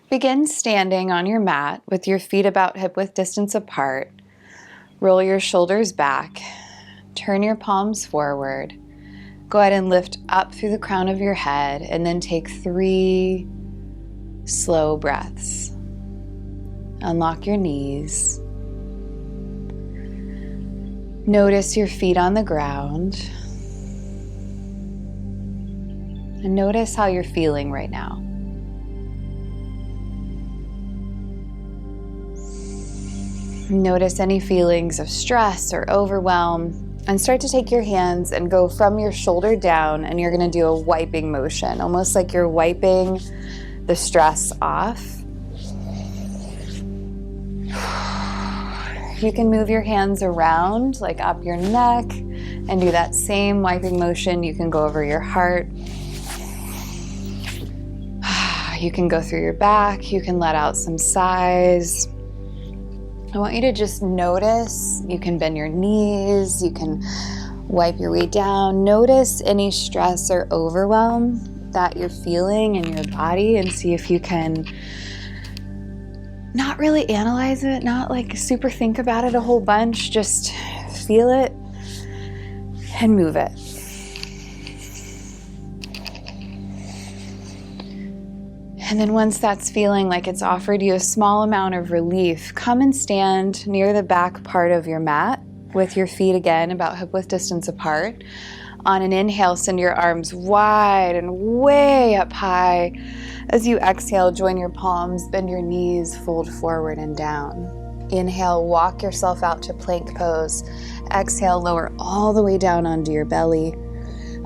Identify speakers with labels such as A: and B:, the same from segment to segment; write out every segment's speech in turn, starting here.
A: Begin standing on your mat with your feet about hip-width distance apart. Roll your shoulders back. Turn your palms forward. Go ahead and lift up through the crown of your head and then take 3 slow breaths. Unlock your knees. Notice your feet on the ground. And notice how you're feeling right now. Notice any feelings of stress or overwhelm, and start to take your hands and go from your shoulder down, and you're going to do a wiping motion, almost like you're wiping the stress off. You can move your hands around, like up your neck, and do that same wiping motion. You can go over your heart. You can go through your back. You can let out some sighs. I want you to just notice. You can bend your knees. You can wipe your way down. Notice any stress or overwhelm that you're feeling in your body and see if you can not really analyze it, not like super think about it a whole bunch. Just feel it and move it. And then once that's feeling like it's offered you a small amount of relief, come and stand near the back part of your mat with your feet again about hip-width distance apart. On an inhale, send your arms wide and way up high. As you exhale, join your palms, bend your knees, fold forward and down. Inhale, walk yourself out to plank pose. Exhale, lower all the way down onto your belly.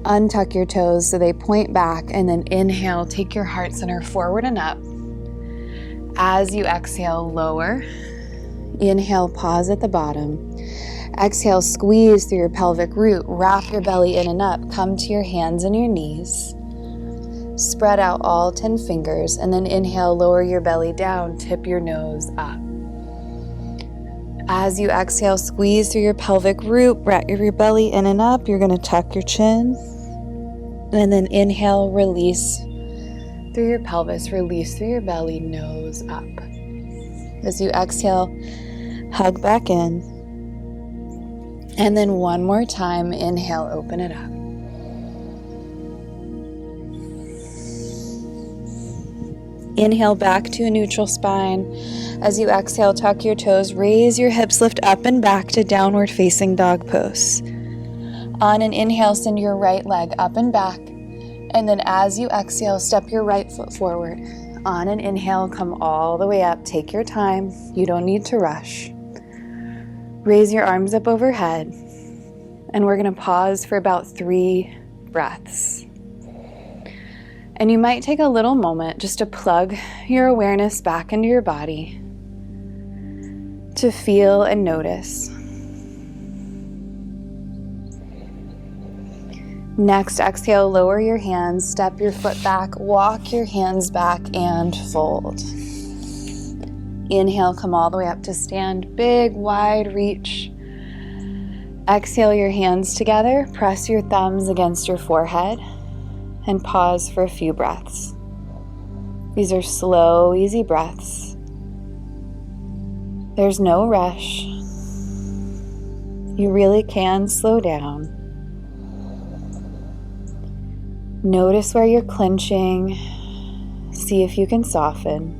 A: Untuck your toes so they point back, and then inhale, take your heart center forward and up. As you exhale, lower. Inhale, pause at the bottom. Exhale, squeeze through your pelvic root, wrap your belly in and up, come to your hands and your knees. Spread out all 10 fingers, and then inhale, lower your belly down, tip your nose up. As you exhale, squeeze through your pelvic root, wrap your belly in and up. You're going to tuck your chin. And then inhale, release through your pelvis, release through your belly, nose up. As you exhale, hug back in. And then one more time, inhale, open it up. Inhale back to a neutral spine. As you exhale, tuck your toes, raise your hips, lift up and back to downward facing dog pose. On an inhale, send your right leg up and back. And then as you exhale, step your right foot forward. On an inhale, come all the way up. Take your time. You don't need to rush. Raise your arms up overhead. And we're going to pause for about 3 breaths. And you might take a little moment just to plug your awareness back into your body, to feel and notice. Next, exhale, lower your hands, step your foot back, walk your hands back and fold. Inhale, come all the way up to stand, big, wide reach. Exhale your hands together, press your thumbs against your forehead, and pause for a few breaths. These are slow, easy breaths. There's no rush. You really can slow down. Notice where you're clenching. See if you can soften.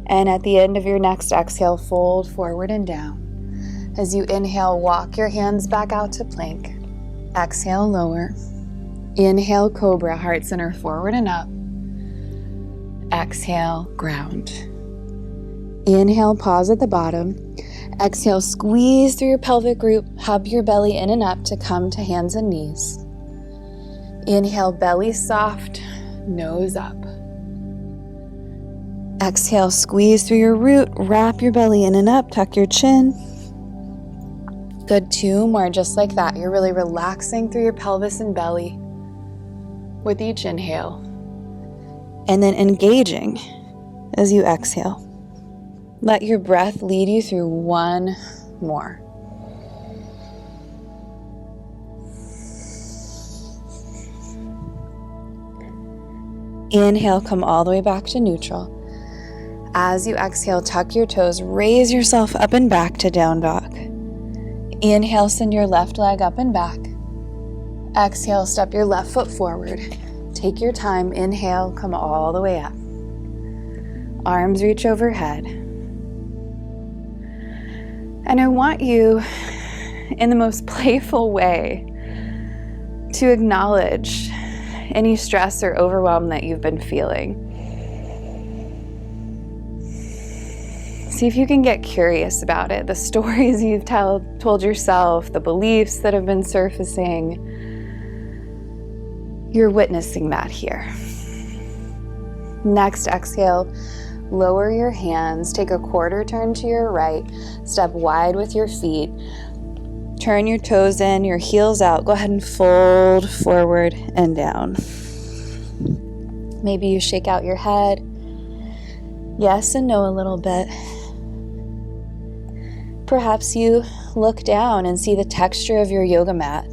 A: And at the end of your next exhale, fold forward and down. As you inhale, walk your hands back out to plank. Exhale, lower. Inhale, cobra, heart center forward and up. Exhale, ground. Inhale, pause at the bottom. Exhale, squeeze through your pelvic root, hub your belly in and up to come to hands and knees. Inhale, belly soft, nose up. Exhale, squeeze through your root, wrap your belly in and up, tuck your chin. Good, 2 more, just like that. You're really relaxing through your pelvis and belly with each inhale. And then engaging as you exhale. Let your breath lead you through 1 more. Inhale, come all the way back to neutral. As you exhale, tuck your toes, raise yourself up and back to down dog. Inhale, send your left leg up and back. Exhale, step your left foot forward. Take your time. Inhale, come all the way up. Arms reach overhead. And I want you, in the most playful way, to acknowledge any stress or overwhelm that you've been feeling. See if you can get curious about it, the stories you've told yourself, the beliefs that have been surfacing. You're witnessing that here. Next, exhale, lower your hands, take a quarter turn to your right, step wide with your feet, turn your toes in, your heels out, go ahead and fold forward and down. Maybe you shake out your head, yes and no a little bit. Perhaps you look down and see the texture of your yoga mat,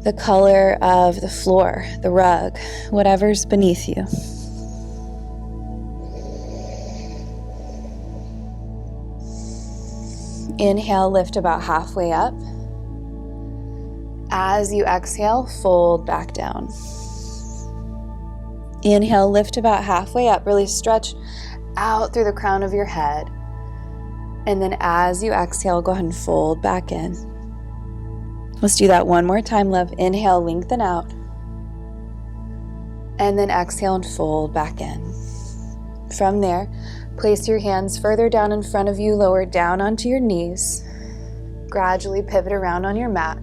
A: the color of the floor, the rug, whatever's beneath you. Inhale, lift about halfway up. As you exhale, fold back down. Inhale, lift about halfway up, really stretch out through the crown of your head. And then as you exhale, go ahead and fold back in. Let's do that one more time, love. Inhale, lengthen out. And then exhale and fold back in. From there, place your hands further down in front of you, lower down onto your knees. Gradually pivot around on your mat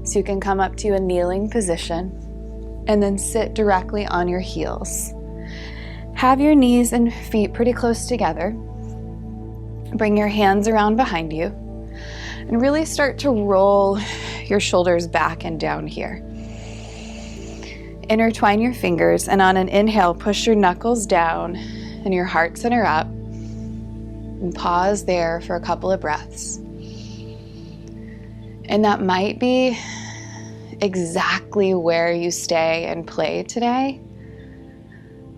A: so you can come up to a kneeling position and then sit directly on your heels. Have your knees and feet pretty close together. Bring your hands around behind you and really start to roll your shoulders back and down here. Intertwine your fingers, and on an inhale, push your knuckles down and your heart center up, and pause there for a couple of breaths. And that might be exactly where you stay and play today.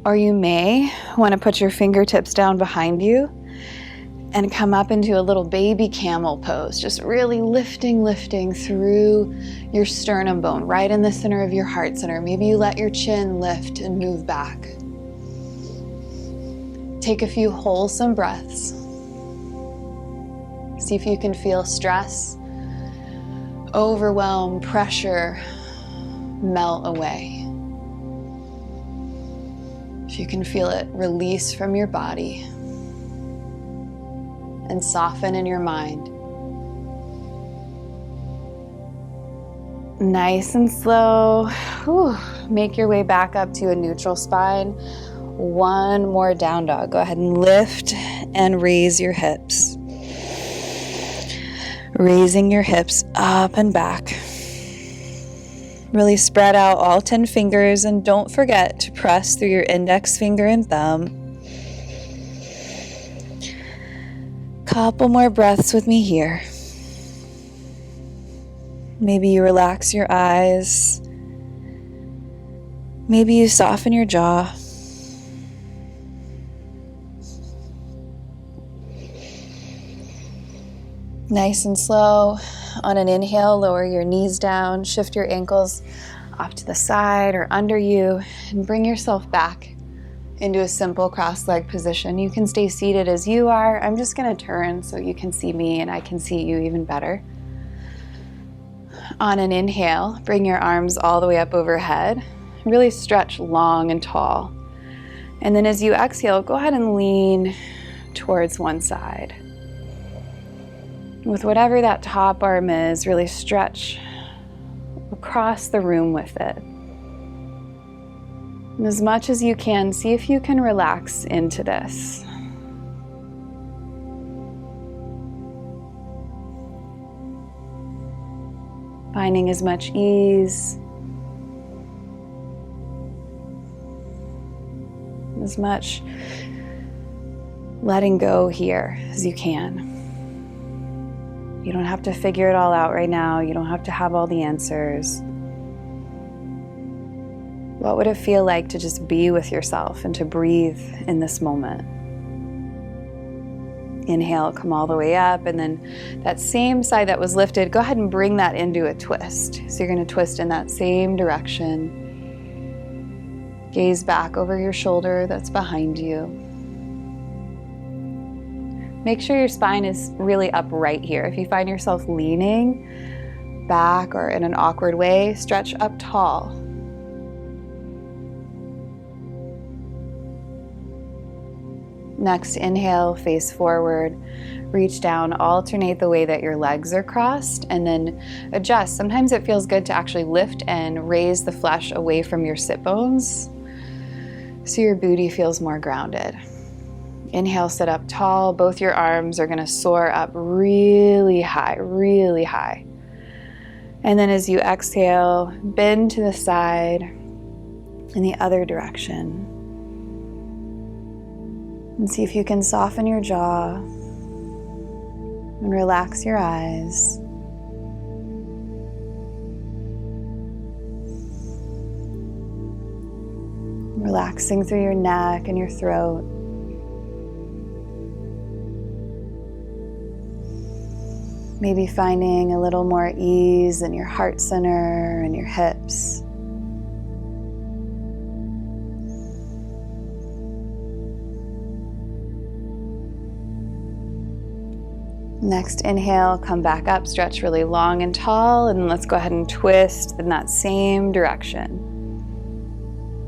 A: Or you may want to put your fingertips down behind you and come up into a little baby camel pose, just really lifting through your sternum bone, right in the center of your heart center. Maybe you let your chin lift and move back. Take a few wholesome breaths. See if you can feel stress, overwhelm, pressure melt away. If you can feel it release from your body and soften in your mind. Nice and slow. Make your way back up to a neutral spine. One more down dog. Go ahead and lift and raise your hips. Raising your hips up and back. Really spread out all 10 fingers, and don't forget to press through your index finger and thumb. Couple more breaths with me here. Maybe you relax your eyes. Maybe you soften your jaw. Nice and slow. On an inhale, lower your knees down, shift your ankles off to the side or under you, and bring yourself back into a simple cross-legged position. You can stay seated as you are. I'm just going to turn so you can see me and I can see you even better. On an inhale, bring your arms all the way up overhead. Really stretch long and tall. And then as you exhale, go ahead and lean towards one side. With whatever that top arm is, really stretch across the room with it. And as much as you can, see if you can relax into this. Finding as much ease, as much letting go here as you can. You don't have to figure it all out right now. You don't have to have all the answers. What would it feel like to just be with yourself and to breathe in this moment? Inhale, come all the way up, and then that same side that was lifted, go ahead and bring that into a twist. So you're going to twist in that same direction. Gaze back over your shoulder that's behind you. Make sure your spine is really upright here. If you find yourself leaning back or in an awkward way, stretch up tall. Next, inhale, face forward, reach down, alternate the way that your legs are crossed, and then adjust. Sometimes it feels good to actually lift and raise the flesh away from your sit bones so your booty feels more grounded. Inhale, sit up tall. Both your arms are going to soar up really high, really high. And then as you exhale, bend to the side in the other direction. And see if you can soften your jaw and relax your eyes. Relaxing through your neck and your throat. Maybe finding a little more ease in your heart center and your hips. Next, inhale, come back up, stretch really long and tall, and let's go ahead and twist in that same direction.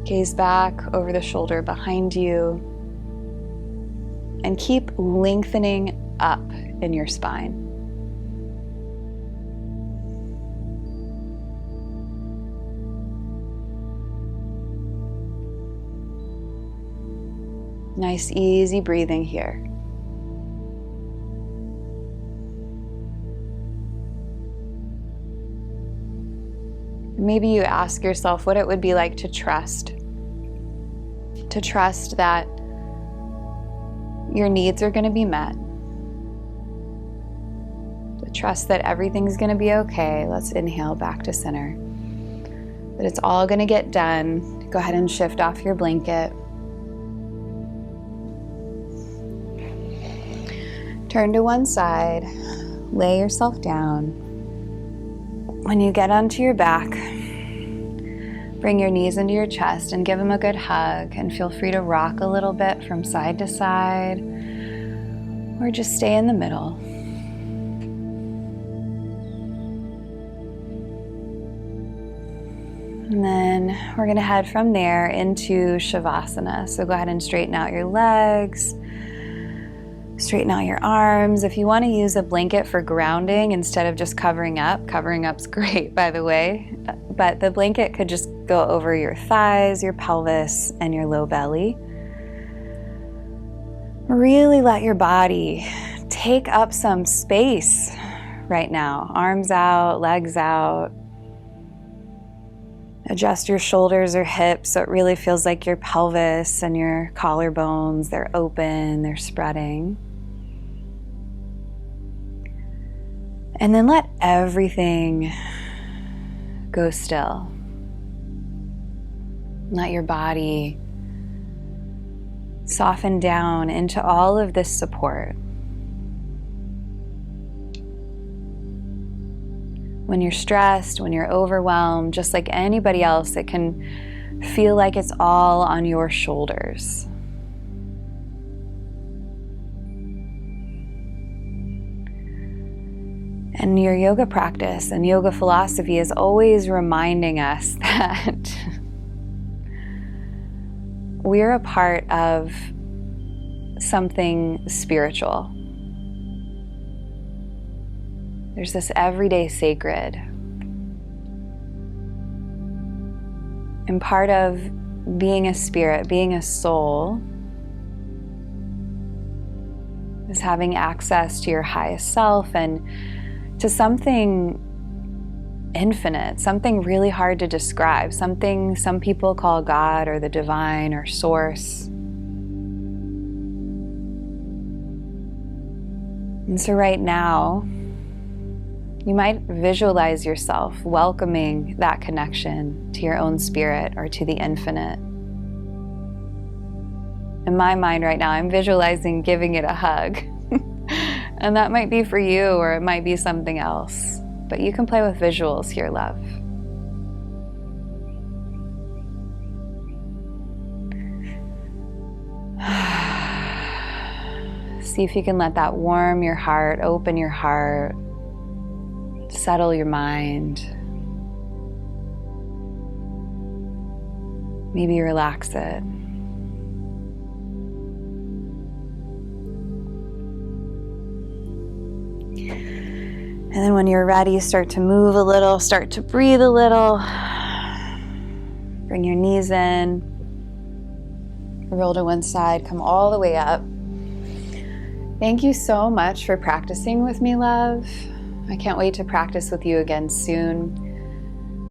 A: Gaze back over the shoulder behind you, and keep lengthening up in your spine. Nice, easy breathing here. Maybe you ask yourself what it would be like to trust that your needs are going to be met, to trust that everything's going to be okay. Let's inhale back to center, that it's all going to get done. Go ahead and shift off your blanket. Turn to one side, lay yourself down. When you get onto your back, bring your knees into your chest and give them a good hug, and feel free to rock a little bit from side to side or just stay in the middle. And then we're going to head from there into Shavasana. So go ahead and straighten out your legs. Straighten out your arms. If you want to use a blanket for grounding instead of just covering up's great, by the way, but the blanket could just go over your thighs, your pelvis, and your low belly. Really let your body take up some space right now. Arms out, legs out. Adjust your shoulders or hips so it really feels like your pelvis and your collarbones, they're open, they're spreading. And then let everything go still. Let your body soften down into all of this support. When you're stressed, when you're overwhelmed, just like anybody else, it can feel like it's all on your shoulders. And your yoga practice and yoga philosophy is always reminding us that we're a part of something spiritual. There's this everyday sacred. And part of being a spirit, being a soul, is having access to your highest self and to something infinite, something really hard to describe, something some people call God or the divine or source. And so right now, You might visualize yourself welcoming that connection to your own spirit or to the infinite. In my mind right now, I'm visualizing giving it a hug. And that might be for you, or it might be something else. But you can play with visuals here, love. See if you can let that warm your heart, open your heart, settle your mind. Maybe relax it. And then when you're ready, start to move a little, start to breathe a little. Bring your knees in. Roll to one side, come all the way up. Thank you so much for practicing with me, love. I can't wait to practice with you again soon.